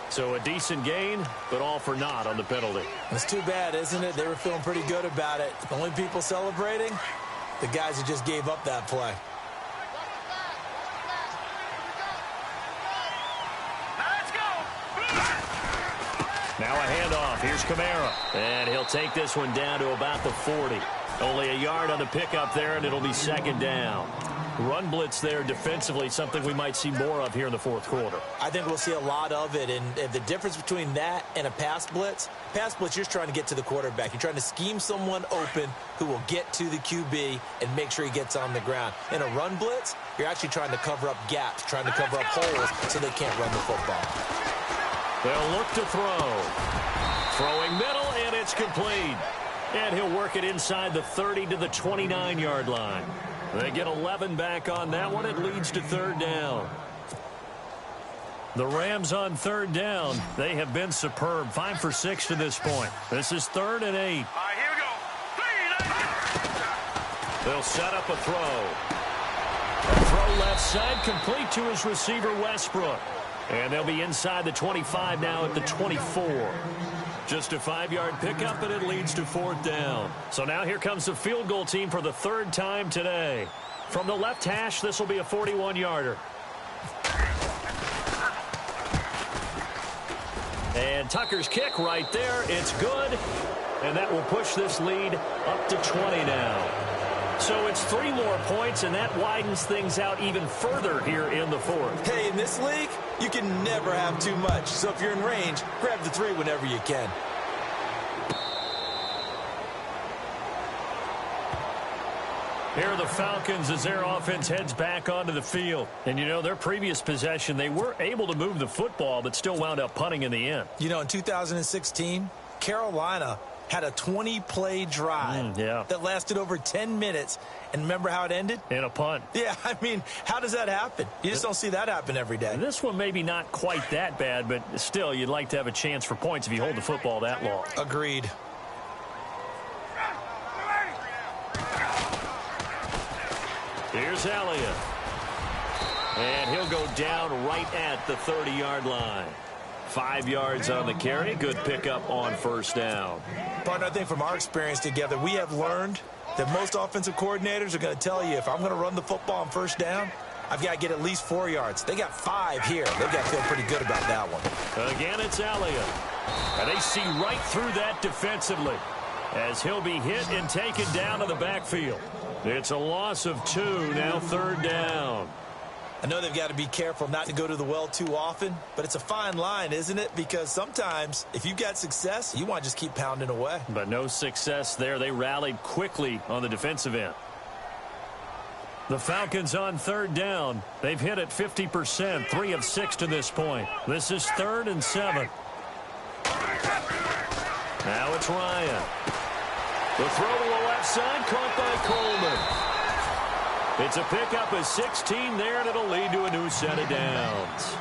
So a decent gain, but all for naught on the penalty. It's too bad, isn't it? They were feeling pretty good about it. The only people celebrating, the guys who just gave up that play. Now a handoff. Here's Kamara. And he'll take this one down to about the 40. Only a yard on the pickup there, and it'll be 2nd down. Run blitz there defensively, something we might see more of here in the 4th quarter. I think we'll see a lot of it, and the difference between that and a pass blitz, you're just trying to get to the quarterback. You're trying to scheme someone open who will get to the QB and make sure he gets on the ground. In a run blitz, you're actually trying to cover up gaps, trying to cover up holes so they can't run the football. They'll look to throw. Throwing middle, and it's complete. And he'll work it inside the 30 to the 29-yard line. They get 11 back on that one. It leads to 3rd down. The Rams on 3rd down. They have been superb. 5 for 6 to this point. This is 3rd and 8. All right, here we go. They'll set up a throw. A throw left side, complete to his receiver, Westbrook. And they'll be inside the 25 now at the 24. Just a 5-yard pickup, and it leads to 4th down. So now here comes the field goal team for the 3rd time today. From the left hash, this will be a 41-yarder. And Tucker's kick right there. It's good. And that will push this lead up to 20 now. So it's 3 more points, and that widens things out even further here in the 4th. Hey, in this league, you can never have too much. So if you're in range, grab the 3 whenever you can. Here are the Falcons as their offense heads back onto the field. And, you know, their previous possession, they were able to move the football, but still wound up punting in the end. You know, in 2016, Carolina had a 20-play drive that lasted over 10 minutes. And remember how it ended? In a punt. Yeah, I mean, how does that happen? You just don't see that happen every day. This one maybe not quite that bad, but still, you'd like to have a chance for points if you hold the football that long. Agreed. Here's Elliott. And he'll go down right at the 30-yard line. 5 yards on the carry. Good pickup on first down. Partner, I think from our experience together, we have learned that most offensive coordinators are going to tell you, if I'm going to run the football on first down, I've got to get at least 4 yards. They got 5 here. They've got to feel pretty good about that one. Again, it's Elliott. And they see right through that defensively as he'll be hit and taken down to the backfield. It's a loss of 2, now third down. I know they've got to be careful not to go to the well too often, but it's a fine line, isn't it? Because sometimes, if you've got success, you want to just keep pounding away. But no success there. They rallied quickly on the defensive end. The Falcons on third down. They've hit it 50%, 3 of 6 to this point. This is 3rd and 7. Now it's Ryan. The throw to the left side, caught by Coleman. It's a pickup of 16 there, and it'll lead to a new set of downs.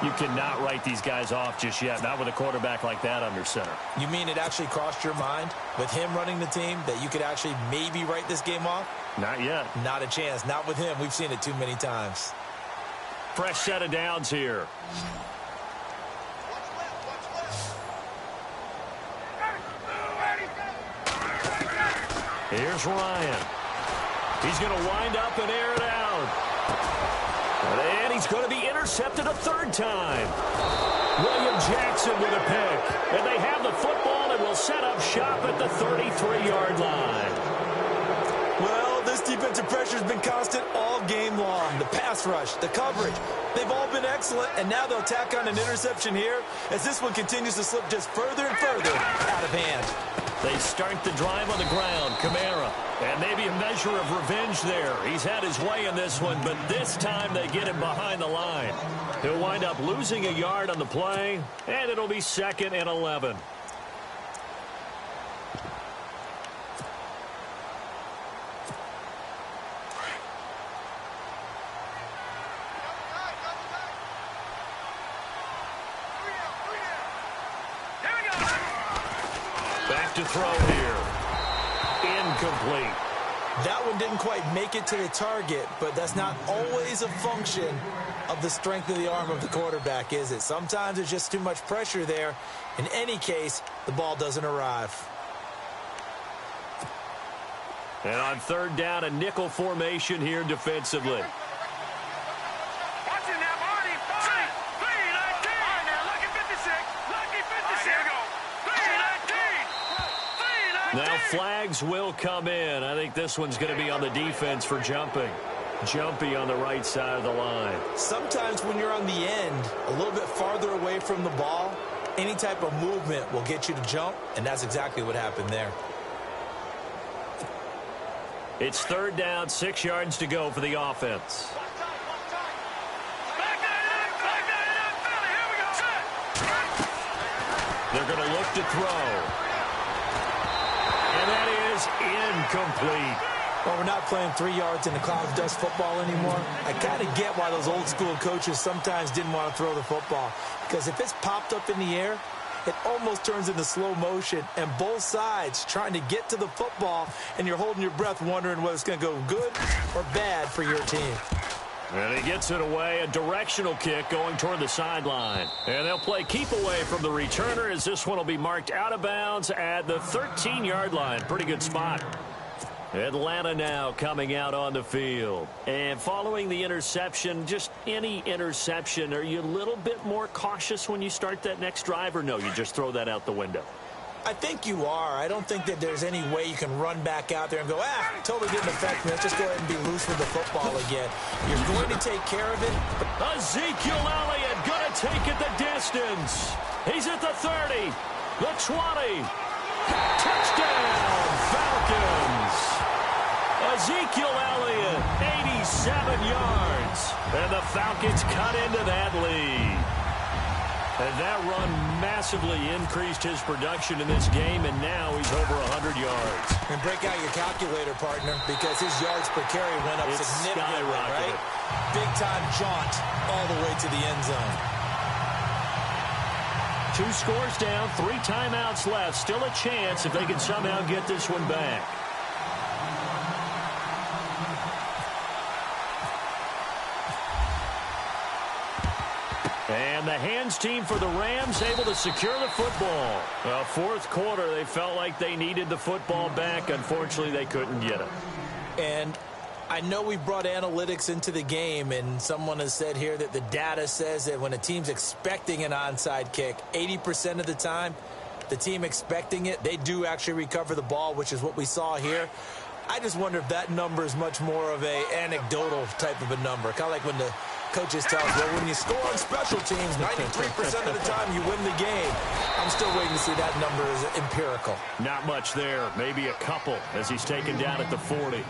You cannot write these guys off just yet, not with a quarterback like that under center. You mean it actually crossed your mind with him running the team that you could actually maybe write this game off? Not yet. Not a chance. Not with him. We've seen it too many times. Fresh set of downs here. Here's Ryan. He's going to wind up and air it out. And he's going to be intercepted a third time. William Jackson with a pick. And they have the football and will set up shop at the 33-yard line. Well, this defensive pressure has been constant all game long. The pass rush, the coverage, they've all been excellent. And now they'll tack on an interception here as this one continues to slip just further and further out of hand. They start the drive on the ground. Kamara. And maybe a measure of revenge there. He's had his way in this one, but this time they get him behind the line. He'll wind up losing a yard on the play, and it'll be 2nd and 11. Back to throw here. Incomplete. That one didn't quite make it to the target, but that's not always a function of the strength of the arm of the quarterback, is it? Sometimes there's just too much pressure there. In any case, the ball doesn't arrive. And on third down, a nickel formation here defensively. Now flags will come in. I think this one's going to be on the defense for jumping. Jumpy on the right side of the line. Sometimes when you're on the end, a little bit farther away from the ball, any type of movement will get you to jump, and that's exactly what happened there. It's third down, 6 yards to go for the offense. They're going to look to throw. And that is incomplete. Well, we're not playing 3 yards in the cloud of dust football anymore. I kind of get why those old school coaches sometimes didn't want to throw the football. Because if it's popped up in the air, it almost turns into slow motion. And both sides trying to get to the football, and you're holding your breath wondering whether it's going to go good or bad for your team. And he gets it away, a directional kick going toward the sideline. And they'll play keep away from the returner as this one will be marked out of bounds at the 13-yard line. Pretty good spot. Atlanta now coming out on the field. And following the interception, just any interception, are you a little bit more cautious when you start that next drive, or no, you just throw that out the window? I think you are. I don't think that there's any way you can run back out there and go, totally didn't affect me. Let's just go ahead and be loose with the football again. You're going to take care of it. Ezekiel Elliott going to take it the distance. He's at the 30, the 20. Touchdown, Falcons. Ezekiel Elliott, 87 yards. And the Falcons cut into that lead. And that run massively increased his production in this game, and now he's over 100 yards. And break out your calculator, partner, because his yards per carry went up significantly, right? Big-time jaunt all the way to the end zone. 2 scores down, 3 timeouts left. Still a chance if they can somehow get this one back. And the hands team for the Rams able to secure the football. Well, fourth quarter, they felt like they needed the football back. Unfortunately, they couldn't get it. And I know we brought analytics into the game, and someone has said here that the data says that when a team's expecting an onside kick, 80% of the time, the team expecting it, they do actually recover the ball, which is what we saw here. I just wonder if that number is much more of a anecdotal type of a number, kind of like when the coaches tell us, well, when you score on special teams, 93% of the time you win the game. I'm still waiting to see that number is empirical. Not much there. Maybe a couple as he's taken down at the 40.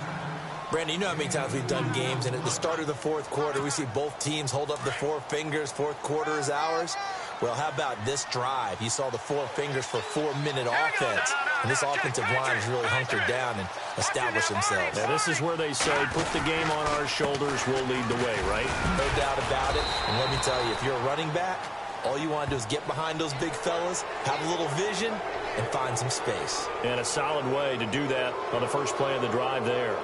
Brandon, you know how many times we've done games, and at the start of the fourth quarter, we see both teams hold up the 4 fingers, fourth quarter is ours. Well, how about this drive? You saw the 4 fingers for 4-minute offense, and this offensive line is really hunkered down and established themselves. Now, this is where they say, put the game on our shoulders, we'll lead the way, right? No doubt about it, and let me tell you, if you're a running back, all you want to do is get behind those big fellas, have a little vision, and find some space. And a solid way to do that on the first play of the drive there.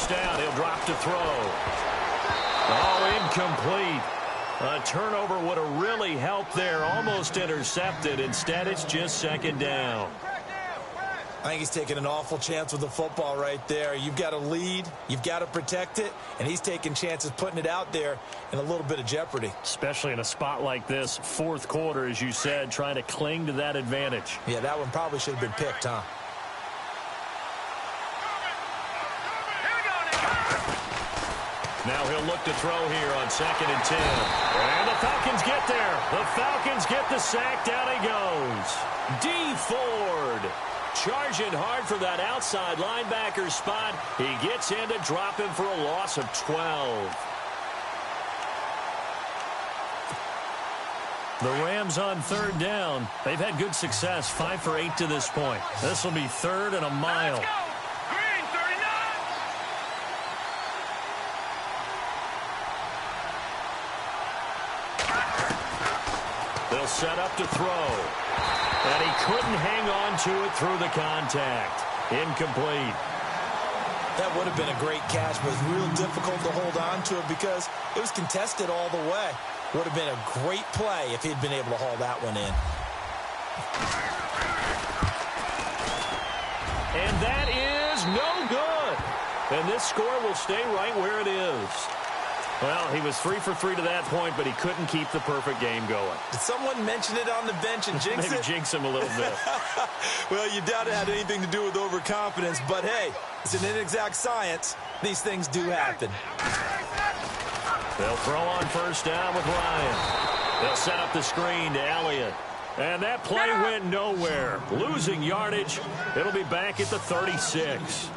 Down, he'll drop to throw. Oh, incomplete. A turnover would have really helped there. Almost intercepted. Instead, it's just second down. I think he's taking an awful chance with the football right there. You've got to lead. You've got to protect it. And he's taking chances putting it out there in a little bit of jeopardy. Especially in a spot like this, fourth quarter, as you said, trying to cling to that advantage. Yeah, that one probably should have been picked, huh? Now he'll look to throw here on 2nd and 10. And the Falcons get there. The Falcons get the sack. Down he goes. D. Ford charging hard for that outside linebacker spot. He gets in to drop him for a loss of 12. The Rams on 3rd down. They've had good success, 5 for 8 to this point. This will be 3rd and a mile. They'll set up to throw. And he couldn't hang on to it through the contact. Incomplete. That would have been a great catch, but it was real difficult to hold on to it because it was contested all the way. Would have been a great play if he'd been able to haul that one in. And that is no good. And this score will stay right where it is. Well, he was 3 for 3 to that point, but he couldn't keep the perfect game going. Did someone mention it on the bench and jinx Maybe it? jinx him a little bit. Well, you doubt it had anything to do with overconfidence, but hey, it's an inexact science. These things do happen. They'll throw on 1st down with Ryan. They'll set up the screen to Elliott. And that play went nowhere. Losing yardage. It'll be back at the 36.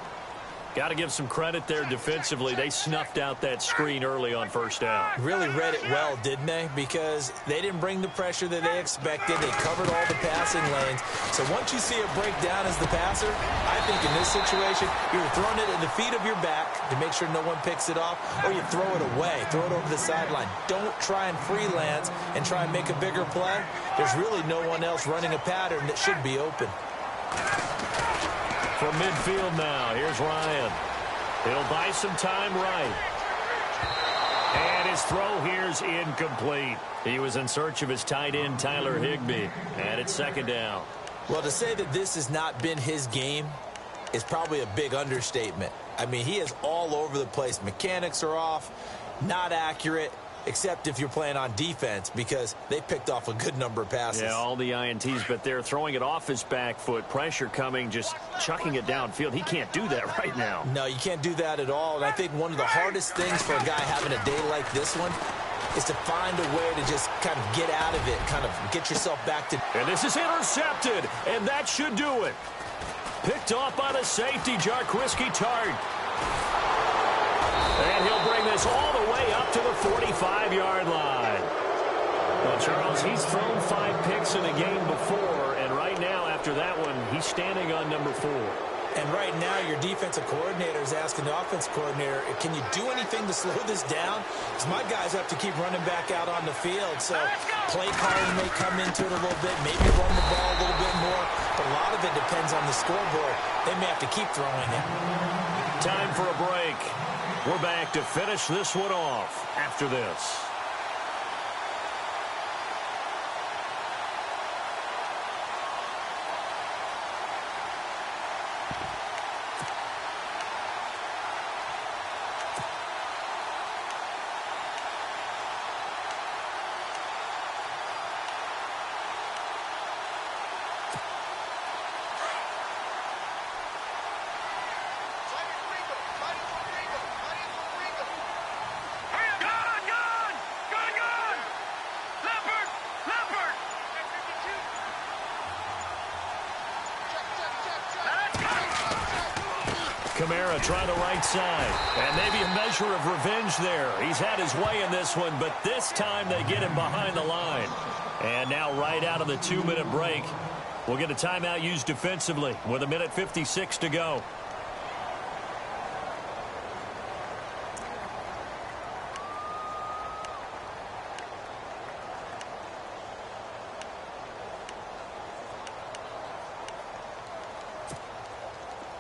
Got to give some credit there defensively. They snuffed out that screen early on 1st down. Really read it well, didn't they? Because they didn't bring the pressure that they expected. They covered all the passing lanes. So once you see a breakdown as the passer, I think in this situation, you're throwing it at the feet of your back to make sure no one picks it off, or you throw it away, throw it over the sideline. Don't try and freelance and try and make a bigger play. There's really no one else running a pattern that should be open. From midfield now, here's Ryan. He'll buy some time right. And his throw here's incomplete. He was in search of his tight end, Tyler Higbee. And it's 2nd down. Well, to say that this has not been his game is probably a big understatement. I mean, he is all over the place. Mechanics are off, not accurate. except if you're playing on defense, because they picked off a good number of passes. Yeah, all the INTs, but they're throwing it off his back foot. Pressure coming, just chucking it downfield. He can't do that right now. No, you can't do that at all. And I think one of the hardest things for a guy having a day like this one is to find a way to just kind of get out of it, kind of get yourself back to... And this is intercepted, and that should do it. Picked off by the safety, Jarquiski Tart. And he'll bring this all the way up to the 45-yard line. Well, Charles, he's thrown 5 picks in a game before, and right now, after that one, he's standing on number 4. And right now, your defensive coordinator is asking the offense coordinator, can you do anything to slow this down? Because my guys have to keep running back out on the field. So play calling may come into it a little bit, maybe run the ball a little bit more. But a lot of it depends on the scoreboard. They may have to keep throwing it. Time for a break. We're back to finish this one off after this. Kamara trying the right side. And maybe a measure of revenge there. He's had his way in this one, but this time they get him behind the line. And now right out of the 2-minute break, we'll get a timeout used defensively with 1:56 to go.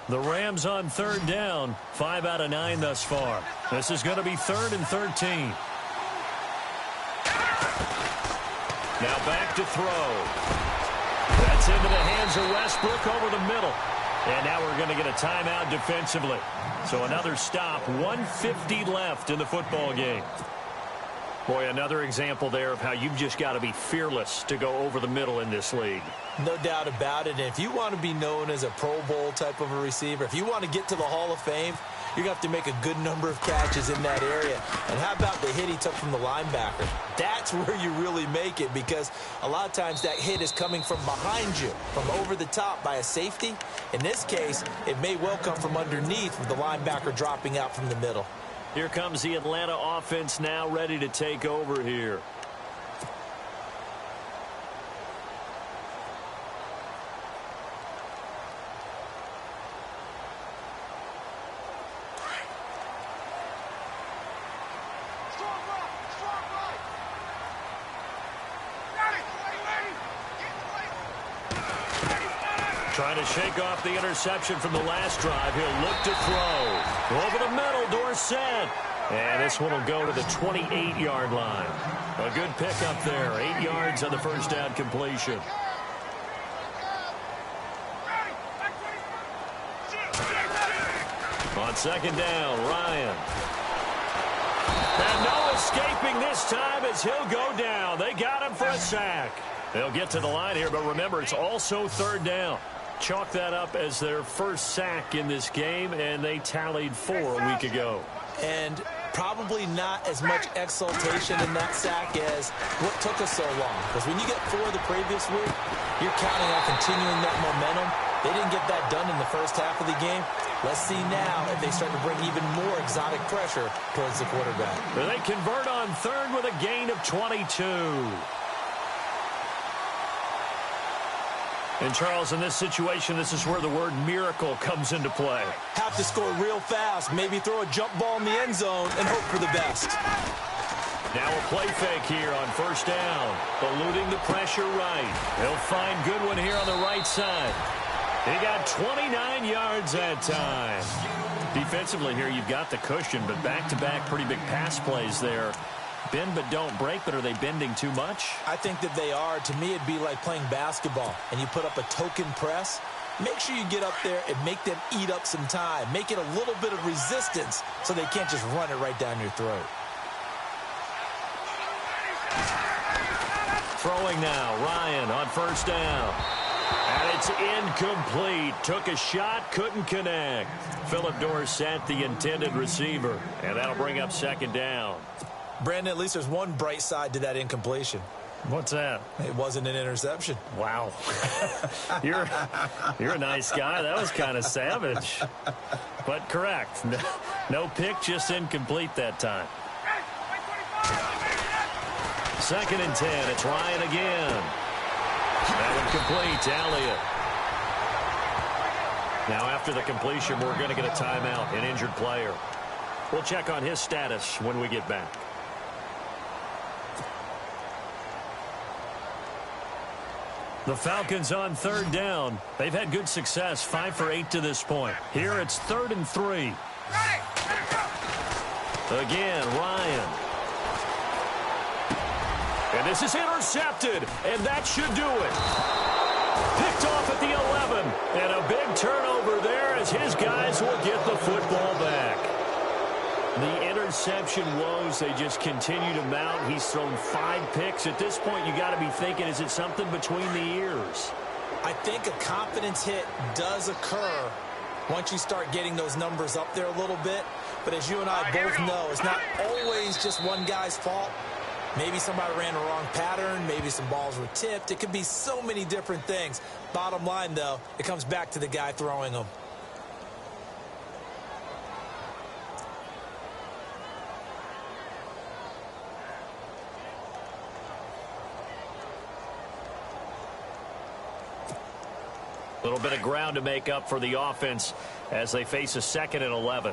The Rams on 3rd down, 5 out of 9 thus far. This is going to be 3rd and 13. Now back to throw. That's into the hands of Westbrook over the middle. And now we're going to get a timeout defensively. So another stop, 1:50 left in the football game. Boy, another example there of how you've just got to be fearless to go over the middle in this league. No doubt about it. And if you want to be known as a Pro Bowl type of a receiver, if you want to get to the Hall of Fame, you're going to have to make a good number of catches in that area. And how about the hit he took from the linebacker? That's where you really make it, because a lot of times that hit is coming from behind you, from over the top by a safety. In this case, it may well come from underneath with the linebacker dropping out from the middle. Here comes the Atlanta offense now ready to take over here. Trying to shake off the interception from the last drive. He'll look to throw. Over the middle, Dorsett. And this one will go to the 28-yard line. A good pickup there. 8 yards on the first down completion. On 2nd down, Ryan. And no escaping this time as he'll go down. They got him for a sack. They'll get to the line here, but remember, it's also 3rd down. Chalk that up as their first sack in this game, and they tallied 4 a week ago. And probably not as much exultation in that sack as what took us so long. Because when you get 4 the previous week, you're counting on continuing that momentum. They didn't get that done in the first half of the game. Let's see now if they start to bring even more exotic pressure towards the quarterback. They convert on 3rd with a gain of 22. And, Charles, in this situation, this is where the word miracle comes into play. Have to score real fast, maybe throw a jump ball in the end zone and hope for the best. Now a play fake here on 1st down. Eluding the pressure right. He'll find Goodwin here on the right side. He got 29 yards that time. Defensively here, you've got the cushion, but back-to-back pretty big pass plays there. Bend but don't break, but are they bending too much? I think that they are. To me, it'd be like playing basketball, and you put up a token press. Make sure you get up there and make them eat up some time. Make it a little bit of resistance so they can't just run it right down your throat. Throwing now, Ryan on first down. And it's incomplete. Took a shot, couldn't connect. Philip Dorsett, the intended receiver. And that'll bring up second down. Brandon, at least there's one bright side to that incompletion. What's that? It wasn't an interception. Wow. You're a nice guy. That was kind of savage. But correct. No pick, just incomplete that time. Second and 10. It's Ryan again. That one complete to Elliott. Now after the completion, we're going to get a timeout, an injured player. We'll check on his status when we get back. The Falcons on third down. They've had good success, 5 for 8 to this point. Here it's 3rd and 3. Again, Ryan. And this is intercepted, and that should do it. Picked off at the 11, and a big turnover there as his guys will get the football back. The interception woes, they just continue to mount. He's thrown 5 picks. At this point, you got to be thinking, is it something between the ears? I think a confidence hit does occur once you start getting those numbers up there a little bit. But as you and I both know, it's not always just one guy's fault. Maybe somebody ran a wrong pattern. Maybe some balls were tipped. It could be so many different things. Bottom line, though, it comes back to the guy throwing them. A little bit of ground to make up for the offense as they face a 2nd and 11.